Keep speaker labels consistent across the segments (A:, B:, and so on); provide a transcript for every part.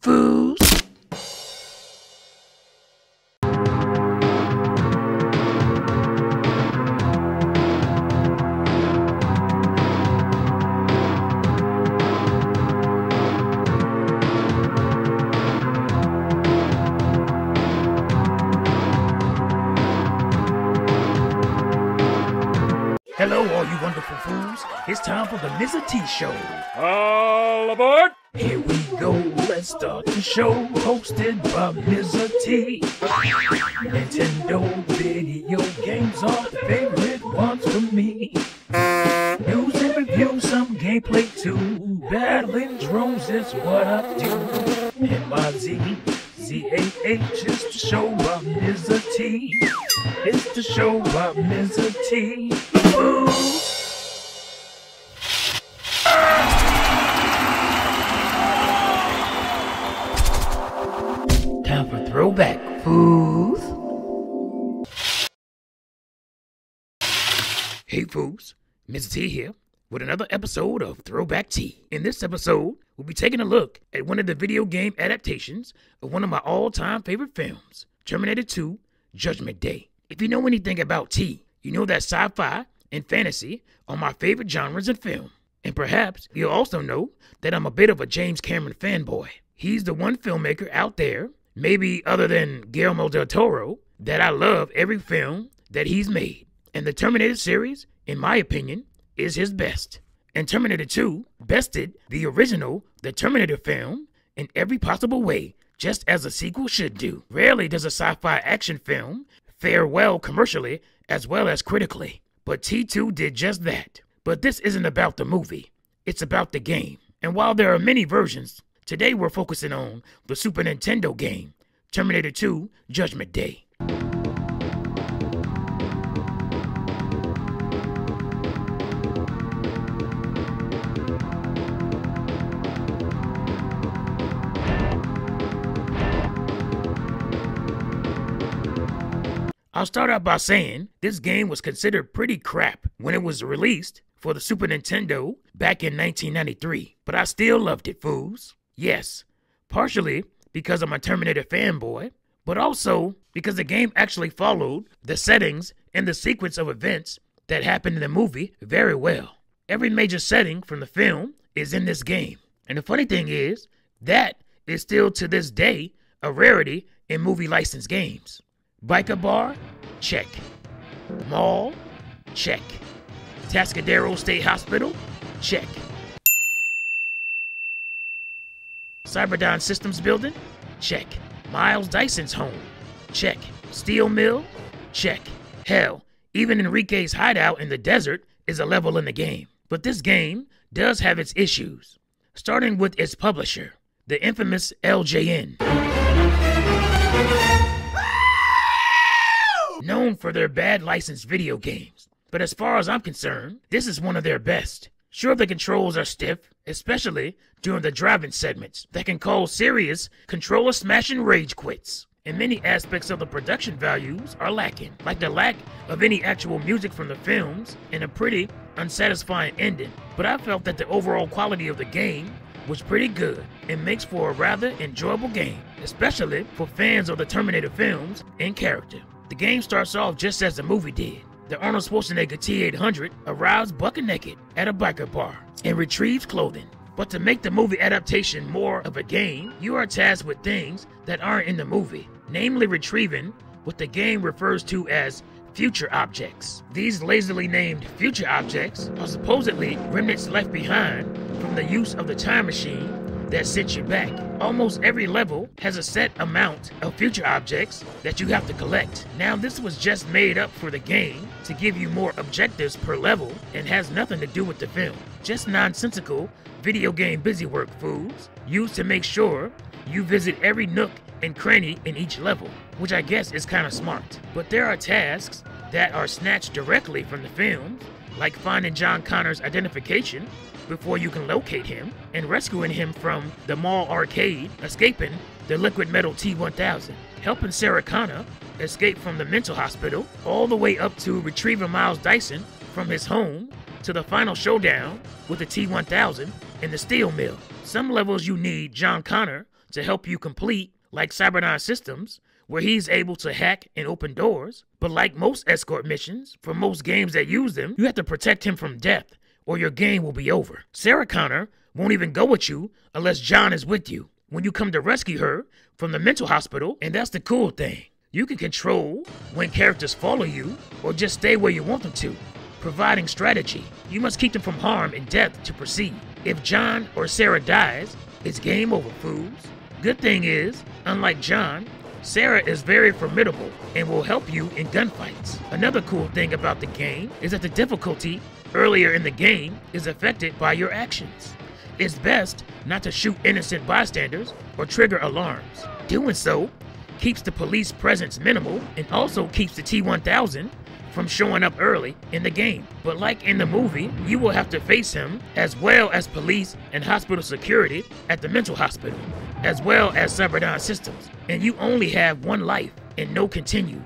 A: FOOS. Hello, all you wonderful fools. It's time for the Mizzah Tee Show.
B: All aboard!
A: Here we go, let's start the show. Hosted by Mizzah Tee. Nintendo video games are the favorite ones for me. News and reviews, some gameplay too. Battling drones is what I do. M-I-Z-Z-A-H is the show by Mizzah Tee. It's the show by Mizzah Tee. FOOS. Time for Throwback, FOOS. Hey FOOS, Mizzah Tee here with another episode of Throwback Tea. In this episode, we'll be taking a look at one of the video game adaptations of one of my all-time favorite films, Terminated 2, Judgment Day. If you know anything about T, you know that sci-fi and fantasy are my favorite genres in film. And perhaps you'll also know that I'm a bit of a James Cameron fanboy. He's the one filmmaker out there, maybe other than Guillermo del Toro, that I love every film that he's made. And the Terminated series, in my opinion, is his best. And Terminator 2 bested the original The Terminator film in every possible way, just as a sequel should do. Rarely does a sci-fi action film fare well commercially as well as critically. But T2 did just that. But this isn't about the movie. It's about the game. And while there are many versions, today we're focusing on the Super Nintendo game, Terminator 2, Judgment Day. I'll start out by saying this game was considered pretty crap when it was released for the Super Nintendo back in 1993, but I still loved it, fools. Yes, partially because I'm a Terminator fanboy, but also because the game actually followed the settings and the sequence of events that happened in the movie very well. Every major setting from the film is in this game, and the funny thing is, that is still to this day a rarity in movie licensed games. Biker bar? Check. Mall? Check. Tascadero State Hospital? Check. Cyberdyne Systems Building? Check. Miles Dyson's home? Check. Steel Mill? Check. Hell, even Enrique's hideout in the desert is a level in the game. But this game does have its issues, starting with its publisher, the infamous LJN. Known for their bad licensed video games. But as far as I'm concerned, this is one of their best. Sure, the controls are stiff, especially during the driving segments that can cause serious controller smashing rage quits. And many aspects of the production values are lacking, like the lack of any actual music from the films and a pretty unsatisfying ending. But I felt that the overall quality of the game was pretty good and makes for a rather enjoyable game, especially for fans of the Terminator films and character. The game starts off just as the movie did. The Arnold Schwarzenegger T-800 arrives buck naked at a biker bar and retrieves clothing. But to make the movie adaptation more of a game, you are tasked with things that aren't in the movie, namely retrieving what the game refers to as future objects. These lazily named future objects are supposedly remnants left behind from the use of the time machine that sent you back. Almost every level has a set amount of future objects that you have to collect. Now this was just made up for the game to give you more objectives per level and has nothing to do with the film. Just nonsensical video game busywork, fools, used to make sure you visit every nook and cranny in each level, which I guess is kind of smart. But there are tasks that are snatched directly from the films, like finding John Connor's identification before you can locate him, and rescuing him from the mall arcade, escaping the liquid metal T-1000, helping Sarah Connor escape from the mental hospital, all the way up to retrieving Miles Dyson from his home, to the final showdown with the T-1000 in the steel mill. Some levels you need John Connor to help you complete, like Cyberdyne Systems, where he's able to hack and open doors. But like most escort missions, for most games that use them, you have to protect him from death, or your game will be over. Sarah Connor won't even go with you unless John is with you when you come to rescue her from the mental hospital, and that's the cool thing. You can control when characters follow you, or just stay where you want them to, providing strategy. You must keep them from harm and death to proceed. If John or Sarah dies, it's game over, fools. Good thing is, unlike John, Sarah is very formidable and will help you in gunfights. Another cool thing about the game is that the difficulty earlier in the game is affected by your actions. It's best not to shoot innocent bystanders or trigger alarms. Doing so keeps the police presence minimal and also keeps the T-1000 from showing up early in the game. But like in the movie, you will have to face him as well as police and hospital security at the mental hospital, as well as Cyberdyne Systems. And you only have one life and no continues.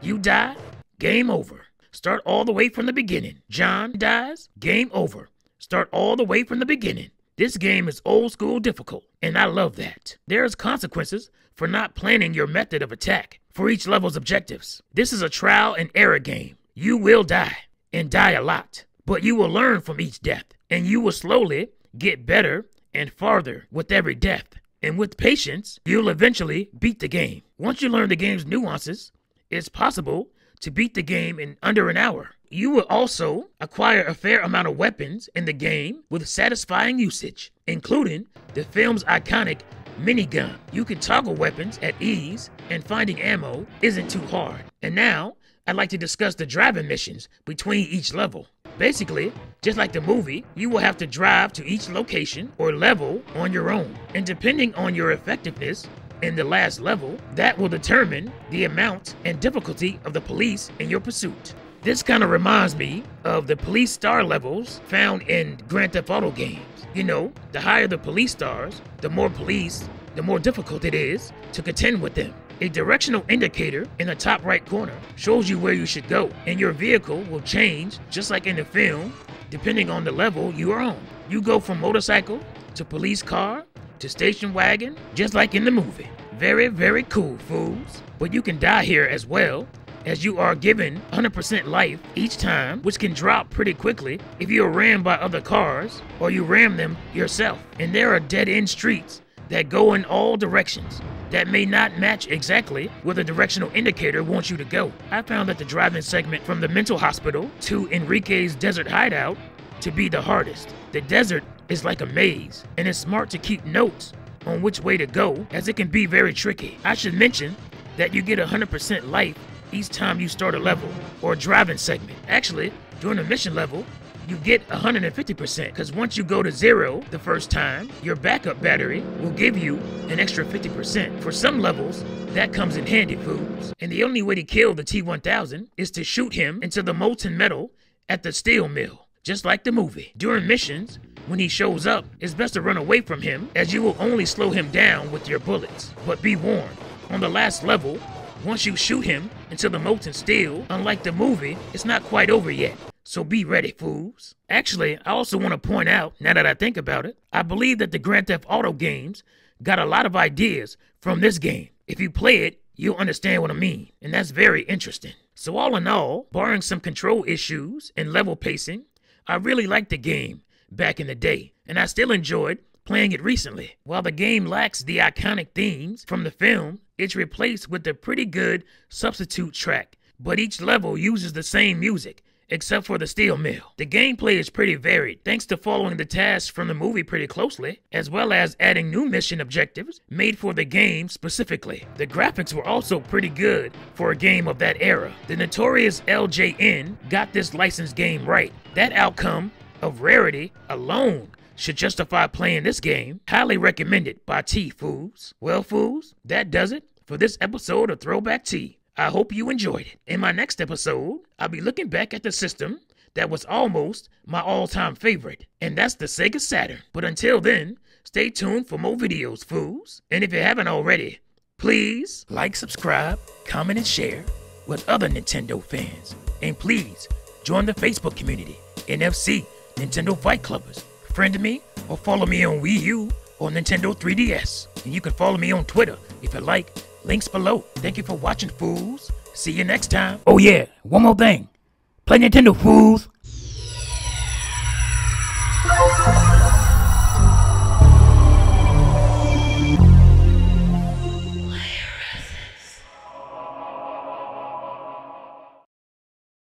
A: You die, game over. Start all the way from the beginning. John dies, game over. Start all the way from the beginning. This game is old school difficult, and I love that. There's consequences for not planning your method of attack for each level's objectives. This is a trial and error game. You will die, and die a lot, but you will learn from each death, and you will slowly get better and farther with every death. And with patience, you'll eventually beat the game. Once you learn the game's nuances, it's possible to beat the game in under an hour. You will also acquire a fair amount of weapons in the game with satisfying usage, including the film's iconic minigun. You can toggle weapons at ease, and finding ammo isn't too hard. And now, I'd like to discuss the driving missions between each level. Basically, just like the movie, you will have to drive to each location or level on your own. And depending on your effectiveness in the last level, that will determine the amount and difficulty of the police in your pursuit. This kind of reminds me of the police star levels found in Grand Theft Auto games. You know, the higher the police stars, the more police, the more difficult it is to contend with them. A directional indicator in the top right corner shows you where you should go, and your vehicle will change just like in the film, depending on the level you are on. You go from motorcycle to police car to station wagon, just like in the movie. Very, very cool, fools. But you can die here as well, as you are given 100% life each time, which can drop pretty quickly if you are rammed by other cars or you ram them yourself. And there are dead-end streets that go in all directions that may not match exactly where the directional indicator wants you to go. I found that the driving segment from the mental hospital to Enrique's desert hideout to be the hardest. The desert is like a maze, and it's smart to keep notes on which way to go, as it can be very tricky. I should mention that you get 100% life each time you start a level or driving segment. Actually, during the mission level, you get 150%, because once you go to 0 the first time, your backup battery will give you an extra 50%. For some levels, that comes in handy, fools. And the only way to kill the T-1000 is to shoot him into the molten metal at the steel mill, just like the movie. During missions, when he shows up, it's best to run away from him, as you will only slow him down with your bullets. But be warned, on the last level, once you shoot him into the molten steel, unlike the movie, it's not quite over yet. So be ready, fools. Actually, I also want to point out, now that I think about it, I believe that the Grand Theft Auto games got a lot of ideas from this game. If you play it, you'll understand what I mean, and that's very interesting. So all in all, barring some control issues and level pacing, I really liked the game back in the day, and I still enjoyed playing it recently. While the game lacks the iconic themes from the film, it's replaced with a pretty good substitute track, but each level uses the same music, except for the steel mill. The gameplay is pretty varied, thanks to following the tasks from the movie pretty closely, as well as adding new mission objectives made for the game specifically. The graphics were also pretty good for a game of that era. The notorious LJN got this licensed game right. That outcome of rarity alone should justify playing this game. Highly recommended by T, fools. Well, fools, that does it for this episode of Throwback T. I hope you enjoyed it. In my next episode, I'll be looking back at the system that was almost my all-time favorite, and that's the Sega Saturn. But until then, stay tuned for more videos, fools. And if you haven't already, please like, subscribe, comment, and share with other Nintendo fans. And please join the Facebook community, NFC Nintendo Fight Clubbers. Friend me or follow me on Wii U or Nintendo 3DS. And you can follow me on Twitter if you like. Links below. Thank you for watching, fools. See you next time. Oh yeah, one more thing. Play Nintendo, fools.